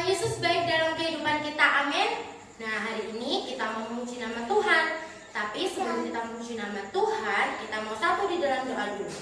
Tuhan Yesus baik dalam kehidupan kita, amin. Nah, hari ini kita mau memuji nama Tuhan. Tapi sebelum kita memuji nama Tuhan, kita mau satu di dalam doa dulu.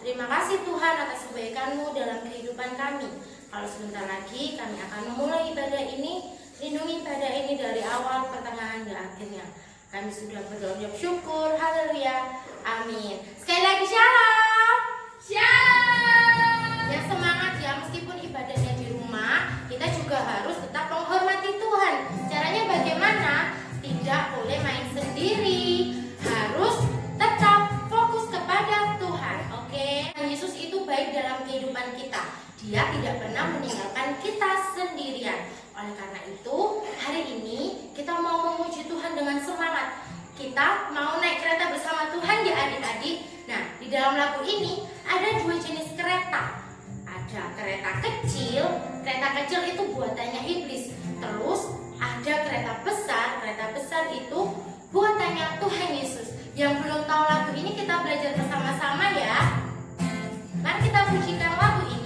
Terima kasih Tuhan atas kebaikan-Mu dalam kehidupan kami. Kalau sebentar lagi kami akan memulai ibadah ini, lindungi ibadah ini dari awal, pertengahan, dan akhirnya. Kami sudah berdoa syukur, haleluya, amin. Sekali lagi shalom. Shalom. Ya semangat ya, meskipun ibadahnya di rumah, kita juga harus tetap menghormati Tuhan. Caranya bagaimana? Tidak boleh main sendiri, harus tetap fokus kepada Tuhan. Oke, Yesus itu baik dalam kehidupan kita. Dia tidak pernah meninggalkan kita sendirian. Oleh karena itu, hari ini kita mau memuji Tuhan dengan semangat. Kita mau naik kereta bersama Tuhan ya adik-adik. Nah, di dalam lagu ini ada dua jenis kereta. Ada kereta kecil itu buatannya iblis. Terus ada kereta besar itu buatannya Tuhan Yesus. Yang belum tahu lagu ini kita belajar bersama-sama ya. Mari kita pujikan lagu ini.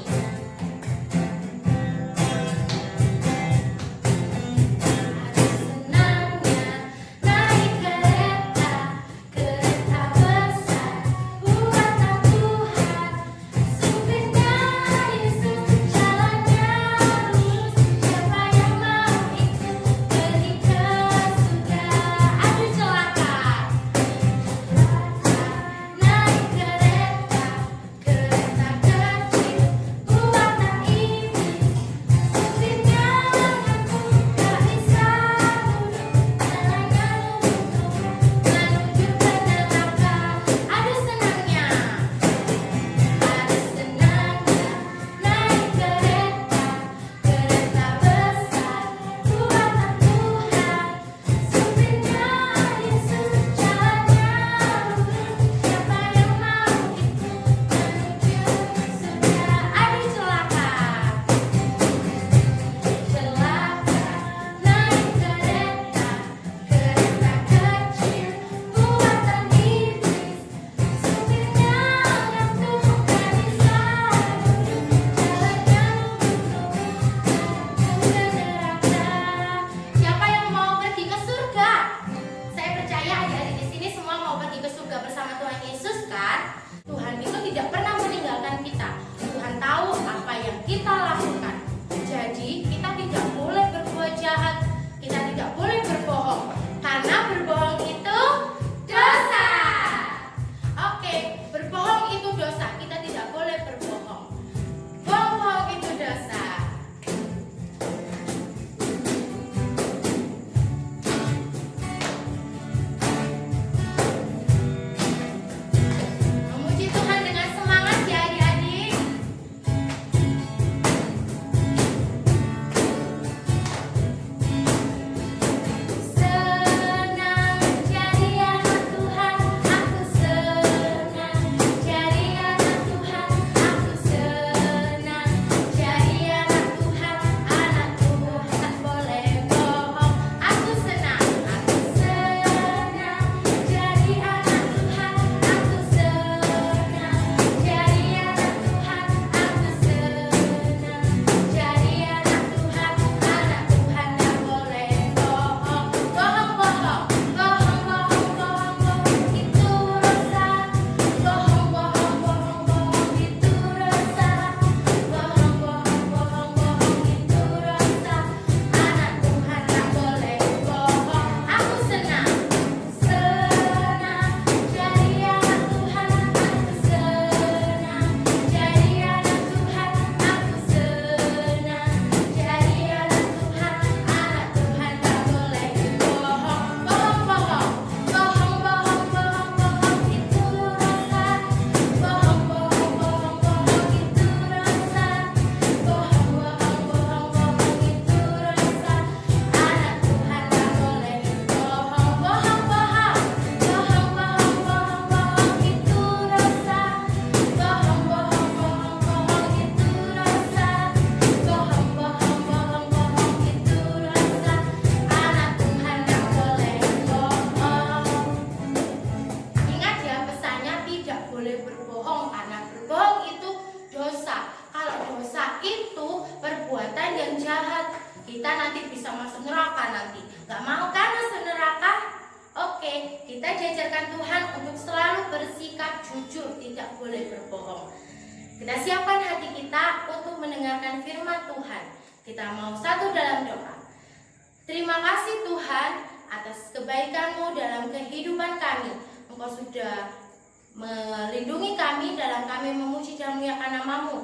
perbuatan yang jahat. Kita nanti bisa masuk neraka nanti. Gak mau kan masuk neraka? Oke, kita diajarkan Tuhan untuk selalu bersikap jujur, tidak boleh berbohong. Kita siapkan hati kita untuk mendengarkan firman Tuhan. Kita mau satu dalam doa. Terima kasih Tuhan atas kebaikan-Mu dalam kehidupan kami. Engkau sudah melindungi kami dalam kami memuji dan memuliakan nama-Mu.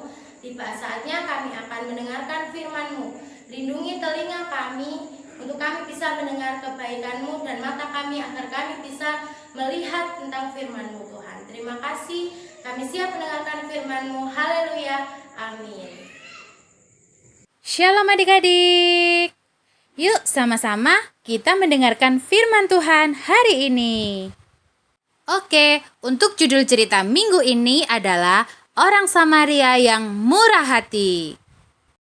Tiba saatnya kami akan mendengarkan firman-Mu. Lindungi telinga kami untuk kami bisa mendengar kebaikan-Mu dan mata kami agar kami bisa melihat tentang firman-Mu Tuhan. Terima kasih, kami siap mendengarkan firman-Mu. Haleluya, amin. Shalom adik-adik. Yuk sama-sama kita mendengarkan firman Tuhan hari ini. Oke, untuk judul cerita minggu ini adalah Orang Samaria yang Murah Hati.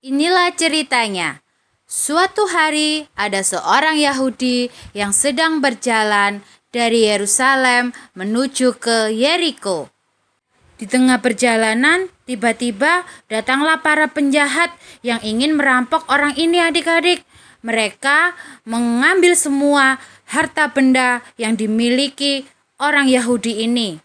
Inilah ceritanya. Suatu hari ada seorang Yahudi yang sedang berjalan dari Yerusalem menuju ke Yeriko. Di tengah perjalanan, tiba-tiba datanglah para penjahat yang ingin merampok orang ini adik-adik. Mereka mengambil semua harta benda yang dimiliki orang Yahudi ini.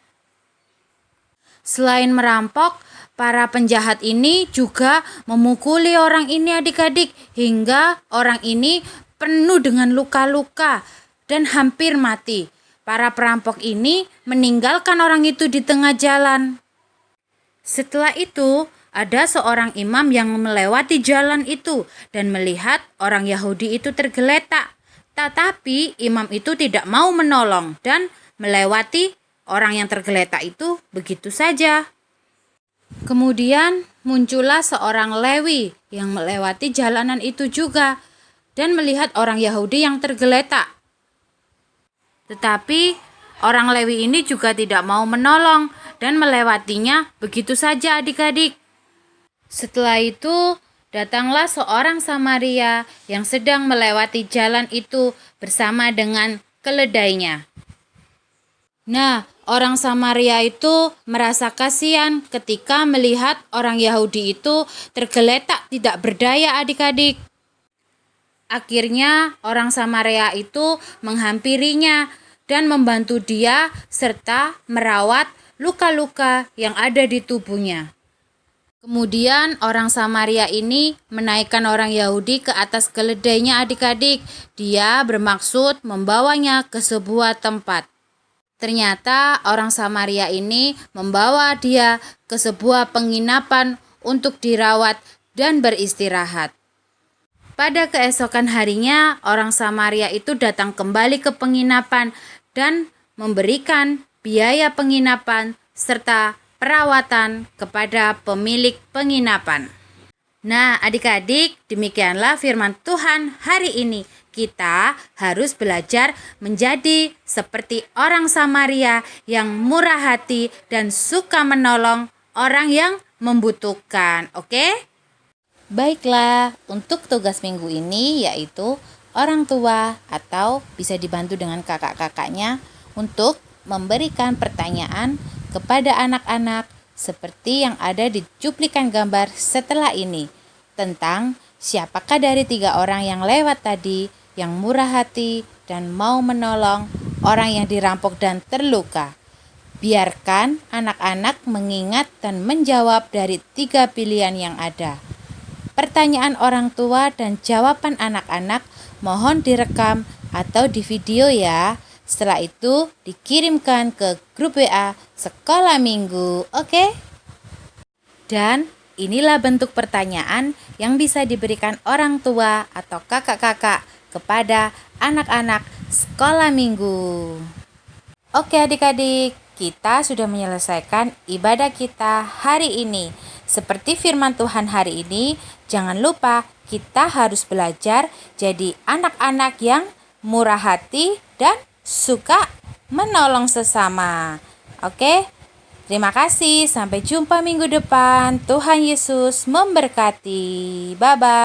Selain merampok, para penjahat ini juga memukuli orang ini adik-adik hingga orang ini penuh dengan luka-luka dan hampir mati. Para perampok ini meninggalkan orang itu di tengah jalan. Setelah itu, ada seorang imam yang melewati jalan itu dan melihat orang Yahudi itu tergeletak. Tetapi imam itu tidak mau menolong dan melewati orang yang tergeletak itu begitu saja. Kemudian muncullah seorang Lewi yang melewati jalanan itu juga dan melihat orang Yahudi yang tergeletak. Tetapi orang Lewi ini juga tidak mau menolong dan melewatinya begitu saja adik-adik. Setelah itu datanglah seorang Samaria yang sedang melewati jalan itu bersama dengan keledainya. Nah, orang Samaria itu merasa kasihan ketika melihat orang Yahudi itu tergeletak tidak berdaya adik-adik. Akhirnya orang Samaria itu menghampirinya dan membantu dia serta merawat luka-luka yang ada di tubuhnya. Kemudian orang Samaria ini menaikkan orang Yahudi ke atas keledainya adik-adik. Dia bermaksud membawanya ke sebuah tempat. Ternyata orang Samaria ini membawa dia ke sebuah penginapan untuk dirawat dan beristirahat. Pada keesokan harinya, orang Samaria itu datang kembali ke penginapan dan memberikan biaya penginapan serta perawatan kepada pemilik penginapan. Nah, adik-adik, demikianlah firman Tuhan hari ini. Kita harus belajar menjadi seperti orang Samaria yang murah hati dan suka menolong orang yang membutuhkan. Oke? Baiklah, untuk tugas minggu ini yaitu orang tua atau bisa dibantu dengan kakak-kakaknya untuk memberikan pertanyaan kepada anak-anak seperti yang ada di cuplikan gambar setelah ini tentang siapakah dari 3 orang yang lewat tadi yang murah hati dan mau menolong orang yang dirampok dan terluka. Biarkan anak-anak mengingat dan menjawab dari 3 pilihan yang ada. Pertanyaan orang tua dan jawaban anak-anak mohon direkam atau di video ya. Setelah itu dikirimkan ke grup WA Sekolah Minggu, oke? Dan inilah bentuk pertanyaan yang bisa diberikan orang tua atau kakak-kakak kepada anak-anak Sekolah Minggu. Oke adik-adik, kita sudah menyelesaikan ibadah kita hari ini. Seperti firman Tuhan hari ini, jangan lupa kita harus belajar jadi anak-anak yang murah hati dan suka menolong sesama. Oke, terima kasih. Sampai jumpa minggu depan. Tuhan Yesus memberkati. Bye-bye.